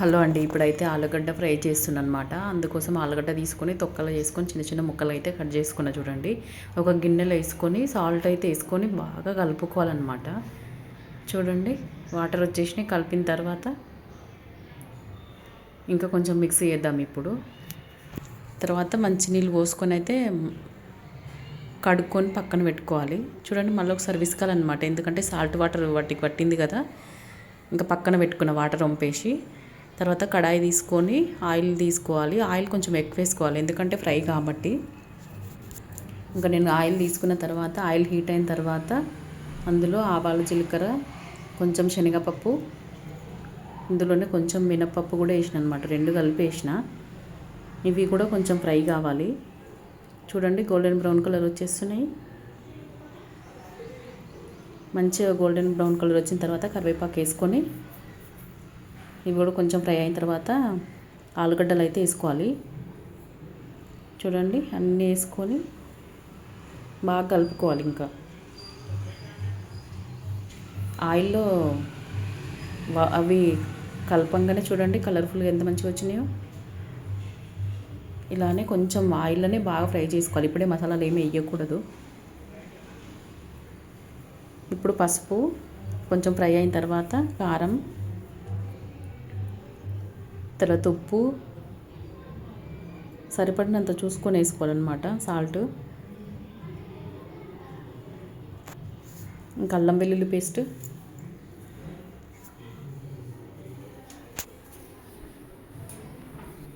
Hello అండి, ఇప్పుడైతే ఆలుగడ్డ ఫ్రై చేస్తున్నాను అనమాట. అందుకోసం ఆలుగడ్డ తీసుకొని తొక్కలు చేసుకొని చిన్న చిన్న ముక్కలు అయితే కట్ చేసుకున్నా. చూడండి, ఒక గిన్నెలో వేసుకొని సాల్ట్ అయితే వేసుకొని బాగా కలుపుకోవాలన్నమాట. చూడండి, వాటర్ వచ్చేసి కలిపిన తర్వాత ఇంకా కొంచెం మిక్స్ చేద్దాం. ఇప్పుడు తర్వాత మంచినీళ్ళు పోసుకొని అయితే కడుక్కొని పక్కన పెట్టుకోవాలి. చూడండి, మళ్ళీ ఒకసారి విసుకాలన్నమాట, ఎందుకంటే సాల్ట్ వాటర్ వాటికి పట్టింది కదా. ఇంకా పక్కన పెట్టుకున్న వాటర్ వంపేసి తర్వాత కడాయి తీసుకొని ఆయిల్ తీసుకోవాలి. ఆయిల్ కొంచెం ఎక్కువ వేసుకోవాలి, ఎందుకంటే ఫ్రై కాబట్టి. ఇంకా నేను ఆయిల్ తీసుకున్న తర్వాత ఆయిల్ హీట్ అయిన తర్వాత అందులో ఆవాలు, జీలకర్ర, కొంచెం శనగపప్పు, ఇందులోనే కొంచెం మినపప్పు కూడా వేసిన అనమాట. రెండు కలిపి వేసిన. ఇవి కూడా కొంచెం ఫ్రై కావాలి. చూడండి, గోల్డెన్ బ్రౌన్ కలర్ వచ్చేస్తున్నాయి. మంచిగా గోల్డెన్ బ్రౌన్ కలర్ వచ్చిన తర్వాత కరివేపాకు వేసుకొని ఇవి కూడా కొంచెం ఫ్రై అయిన తర్వాత ఆలుగడ్డలు అయితే వేసుకోవాలి. చూడండి, అన్నీ వేసుకొని బాగా కలుపుకోవాలి. ఇంకా ఆయిల్లో అవి కలపంగానే చూడండి కలర్ఫుల్గా ఎంత మంచిగా వచ్చినాయో. ఇలానే కొంచెం ఆయిల్లోనే బాగా ఫ్రై చేసుకోవాలి. ఇప్పుడే మసాలాలు ఏమీ వేయకూడదు. ఇప్పుడు పసుపు కొంచెం ఫ్రై అయిన తర్వాత కారం, తర్వాత ఉప్పు సరిపడినంత చూసుకొని వేసుకోవాలన్నమాట. సాల్ట్, ఇంకా అల్లం వెల్లుల్లి పేస్ట్,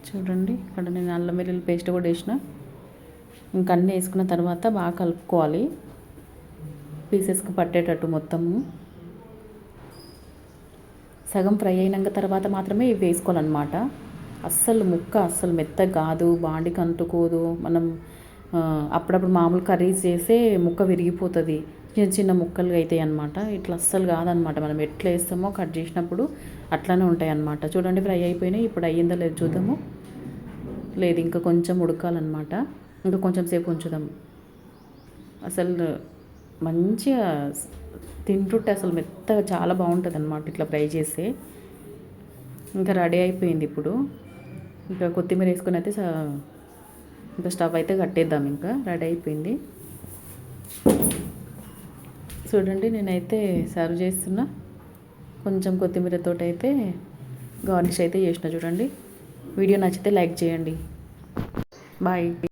చూడండి ఇక్కడ నేను అల్లం వెల్లుల్లి పేస్ట్ కూడా వేసిన. ఇంకా అన్నీ వేసుకున్న తర్వాత బాగా కలుపుకోవాలి, పీసెస్కి పట్టేటట్టు మొత్తము. సగం ఫ్రై అయినాక తర్వాత మాత్రమే ఇవి వేసుకోవాలన్నమాట. అస్సలు మెత్తగా కాదు, బాండికి అంటుకోదు. మనం అప్పుడప్పుడు మామూలు కర్రీస్ చేస్తే ముక్క విరిగిపోతుంది, చిన్న చిన్న ముక్కలు అవుతాయి అన్నమాట. ఇట్లా అస్సలు కాదనమాట. మనం ఎట్లా వేస్తామో కట్ చేసినప్పుడు అట్లానే ఉంటాయి అన్నమాట. చూడండి, ఫ్రై అయిపోయినాయి. ఇప్పుడు అయ్యిందో లేదు చూద్దాము. లేదు, ఇంకా కొంచెం ఉడకాలన్నమాట. ఇంకా కొంచెం సేపు ఉంచుదాం. అసలు మంచిగా తింటుంటే అసలు మెత్తగా చాలా బాగుంటుంది అన్నమాట ఇట్లా ఫ్రై చేస్తే. ఇంకా రెడీ అయిపోయింది. ఇప్పుడు ఇంకా కొత్తిమీర వేసుకొని అయితే ఇంకా స్టవ్ అయితే కట్టేద్దాం. ఇంకా రెడీ అయిపోయింది. చూడండి, నేనైతే సర్వ్ చేస్తున్నా. కొంచెం కొత్తిమీరతో అయితే గార్నిష్ అయితే చేసిన. చూడండి, వీడియో నచ్చితే లైక్ చేయండి. బాయ్.